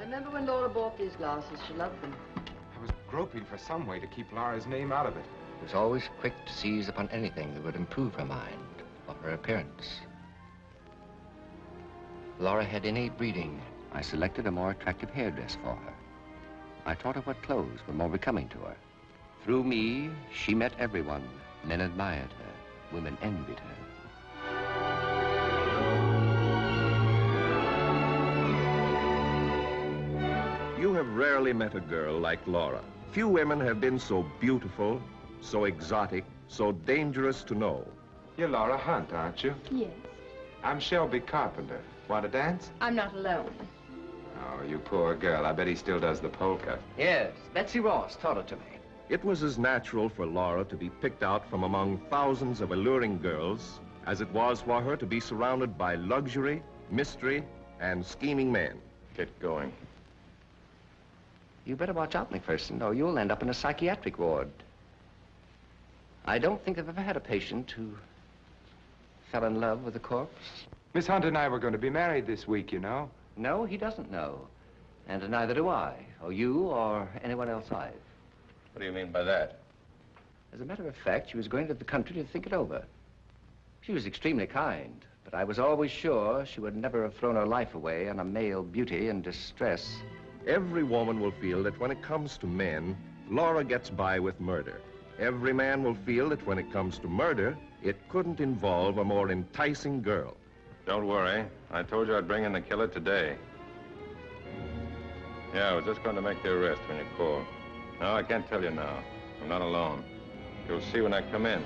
remember when Laura bought these glasses. She loved them. I was groping for some way to keep Laura's name out of it. He was always quick to seize upon anything that would improve her mind or her appearance. Laura had innate breeding. I selected a more attractive hairdress for her. I taught her what clothes were more becoming to her. Through me, she met everyone. Men admired her. Women envied her. You have rarely met a girl like Laura. Few women have been so beautiful, so exotic, so dangerous to know. You're Laura Hunt, aren't you? Yes. I'm Shelby Carpenter. Want to dance? I'm not alone. Oh, you poor girl. I bet he still does the polka. Yes, Betsy Ross taught it to me. It was as natural for Laura to be picked out from among thousands of alluring girls as it was for her to be surrounded by luxury, mystery, and scheming men. Get going. You better watch out, McPherson, or you'll end up in a psychiatric ward. I don't think I've ever had a patient who fell in love with a corpse. Miss Hunt and I were going to be married this week, you know. No, he doesn't know. And neither do I, or you, or anyone else I've. What do you mean by that? As a matter of fact, she was going to the country to think it over. She was extremely kind, but I was always sure she would never have thrown her life away on a male beauty in distress. Every woman will feel that when it comes to men, Laura gets by with murder. Every man will feel that when it comes to murder, it couldn't involve a more enticing girl. Don't worry. I told you I'd bring in the killer today. Yeah, I was just going to make the arrest when you called. No, I can't tell you now. I'm not alone. You'll see when I come in.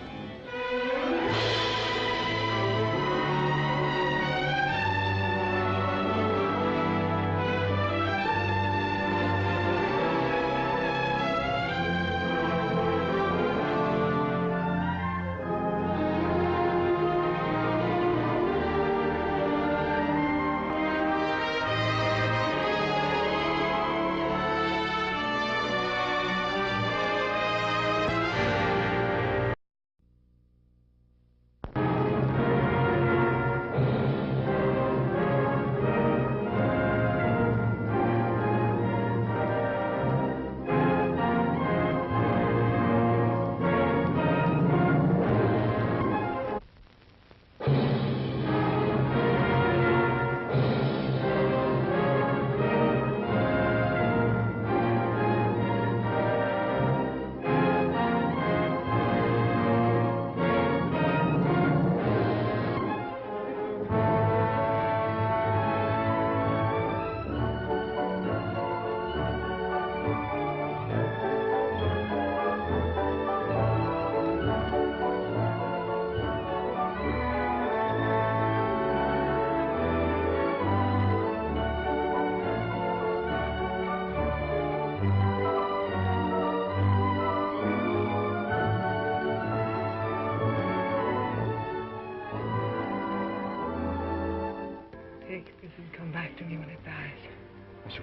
Come back to me when it dies.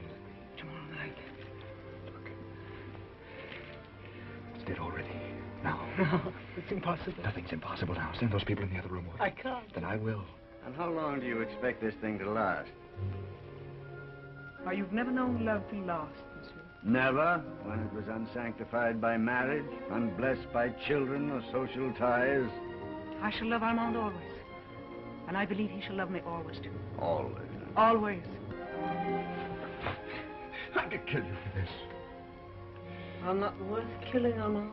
Tomorrow night. Look. It's dead already. Now. No, it's impossible. Nothing's impossible now. Send those people in the other room. I can't. Then I will. And how long do you expect this thing to last? Why, you've never known love to last, monsieur. Never? When it was unsanctified by marriage, unblessed by children or social ties? I shall love Armand always. And I believe he shall love me always, too. Always. Always. I could kill you for this. I'm not worth killing, Armand.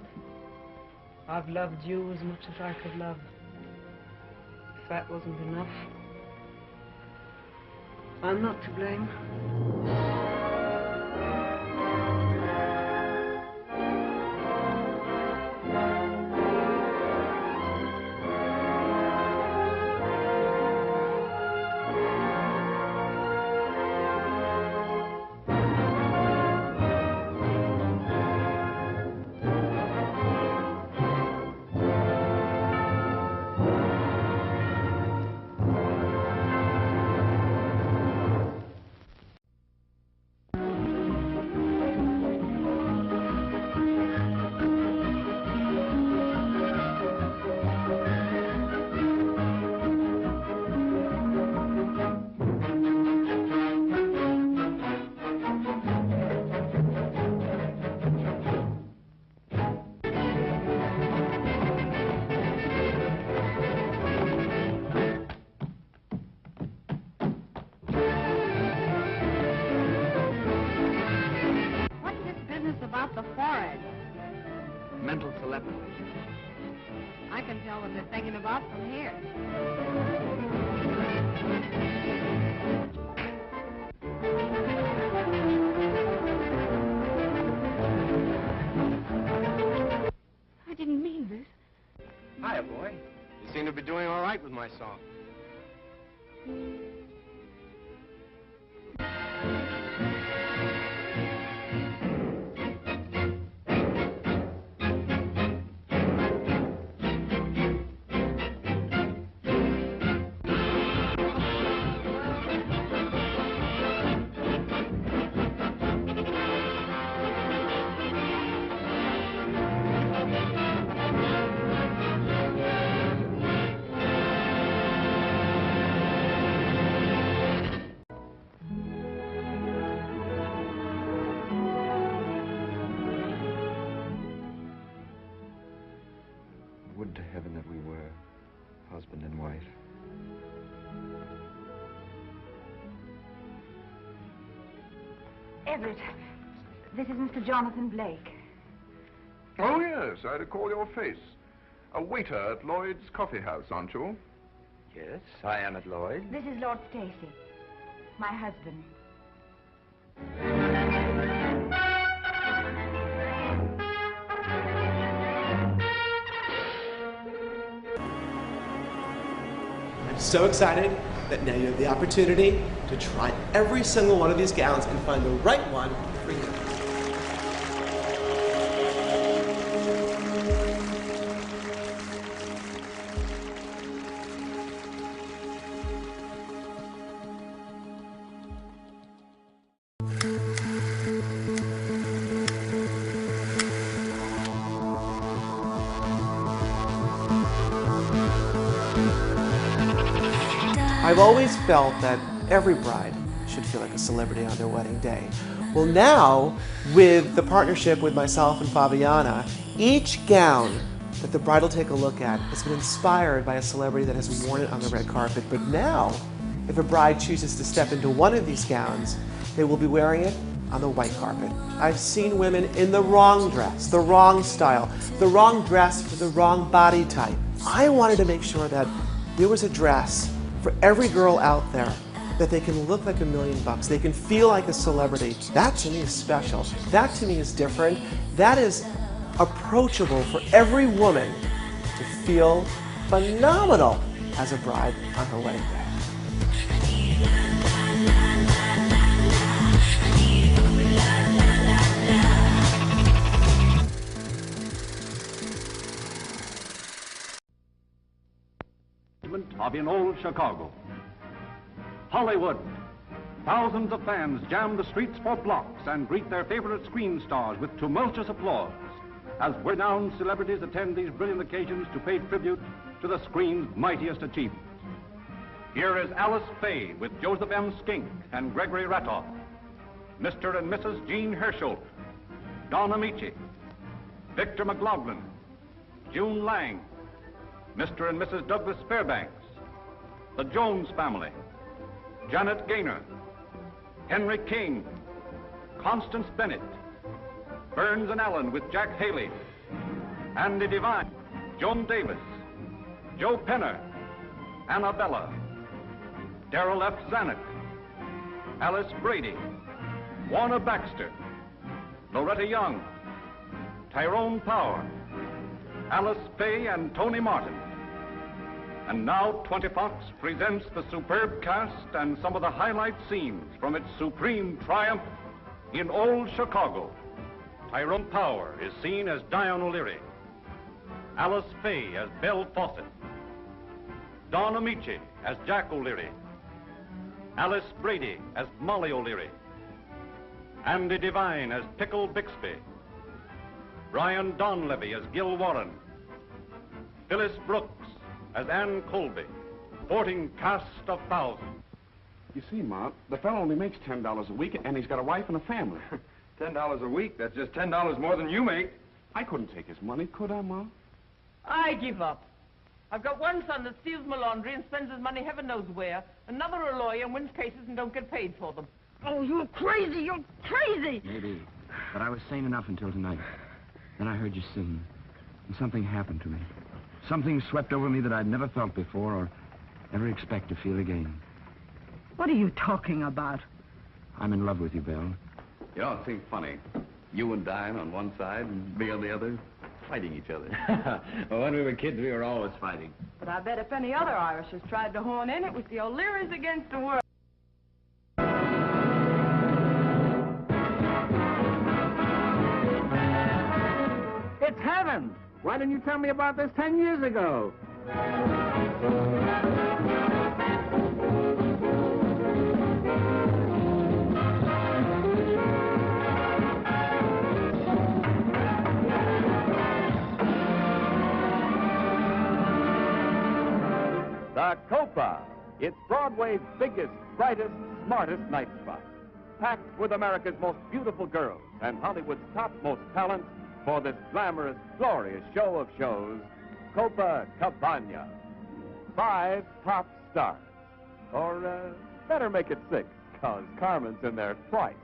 I've loved you as much as I could love. If that wasn't enough, I'm not to blame. can tell what they're thinking about from here. I didn't mean this. Hiya, boy. You seem to be doing all right with my song. Would to heaven that we were husband and wife. Everett, this is Mr. Jonathan Blake. Oh, yes, I recall your face. A waiter at Lloyd's Coffee House, aren't you? Yes, I am at Lloyd's. This is Lord Stacy, my husband. I'm so excited that now you have the opportunity to try every single one of these gowns and find the right one for you. I've always felt that every bride should feel like a celebrity on their wedding day. Well, now, with the partnership with myself and Fabiana, each gown that the bride will take a look at has been inspired by a celebrity that has worn it on the red carpet. But now, if a bride chooses to step into one of these gowns, they will be wearing it on the white carpet. I've seen women in the wrong dress, the wrong style, the wrong dress for the wrong body type. I wanted to make sure that there was a dress for every girl out there that they can look like $1 million. They can feel like a celebrity. That to me is special. That to me is different. That is approachable for every woman to feel phenomenal as a bride on her wedding day. Of in old Chicago. Hollywood. Thousands of fans jam the streets for blocks and greet their favorite screen stars with tumultuous applause as renowned celebrities attend these brilliant occasions to pay tribute to the screen's mightiest achievement. Here is Alice Faye with Joseph M. Skink and Gregory Ratoff, Mr. and Mrs. Jean Hersholt, Don Amici, Victor McLaughlin, June Lang, Mr. and Mrs. Douglas Fairbanks, the Jones family, Janet Gaynor, Henry King, Constance Bennett, Burns and Allen with Jack Haley, Andy Devine, Joan Davis, Joe Penner, Annabella, Darrell F. Zanuck, Alice Brady, Warner Baxter, Loretta Young, Tyrone Power, Alice Faye and Tony Martin. And now 20 Fox presents the superb cast and some of the highlight scenes from its supreme triumph in old Chicago. Tyrone Power is seen as Dion O'Leary, Alice Faye as Belle Fawcett, Don Amici as Jack O'Leary, Alice Brady as Molly O'Leary, Andy Devine as Pickle Bixby, Brian Donlevy as Gil Warren, Phyllis Brooks as Ann Colby, sporting cast of thousands. You see, Ma, the fellow only makes $10 a week, and he's got a wife and a family. $10 a week? That's just $10 more than you make. I couldn't take his money, could I, Ma? I give up. I've got one son that steals my laundry and spends his money heaven knows where. Another a lawyer and wins cases and don't get paid for them. Oh, you're crazy! You're crazy! Maybe. But I was sane enough until tonight. Then I heard you sing, and something happened to me. Something swept over me that I'd never felt before or ever expect to feel again. What are you talking about? I'm in love with you, Belle. You know, it seems funny. You and Diane on one side and me on the other, fighting each other. Well, when we were kids, we were always fighting. But I bet if any other Irish has tried to horn in, it was the O'Learys against the world. It's heaven! Why didn't you tell me about this 10 years ago? The Copa. It's Broadway's biggest, brightest, smartest night spot. Packed with America's most beautiful girls and Hollywood's topmost talent for this glamorous, glorious show of shows, Copacabana. 5 top stars. Or, better make it 6, because Carmen's in there twice.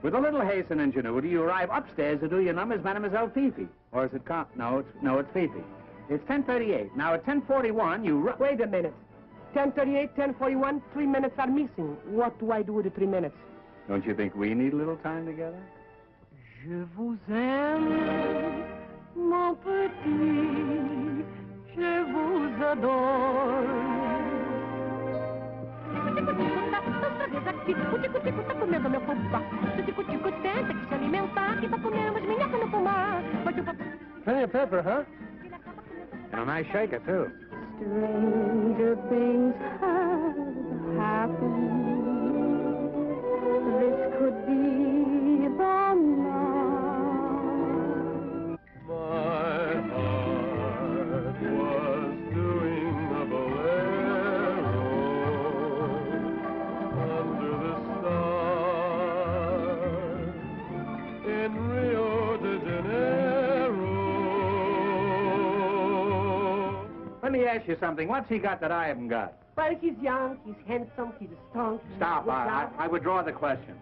With a little haste and ingenuity, you arrive upstairs to do your numbers, Mademoiselle Fifi. Or is it No, it's Fifi. It's 10:38. Now, at 10:41, you... Wait a minute. 10:38, 10:41, 3 minutes are missing. What do I do with the 3 minutes? Don't you think we need a little time together? Je vous aime, mon petit, je vous adore. Comendo meu fubá, senta que se alimentar, que tá comendo as minhas no pomar. Plenty of pepper, huh? And a nice shaker, too. Stranger things have happened. This could be the night. My heart was doing a bolero under the stars in Rio de Janeiro. Let me ask you something. What's he got that I haven't got? Well, he's young, he's handsome, he's strong. Stop. I withdraw the question.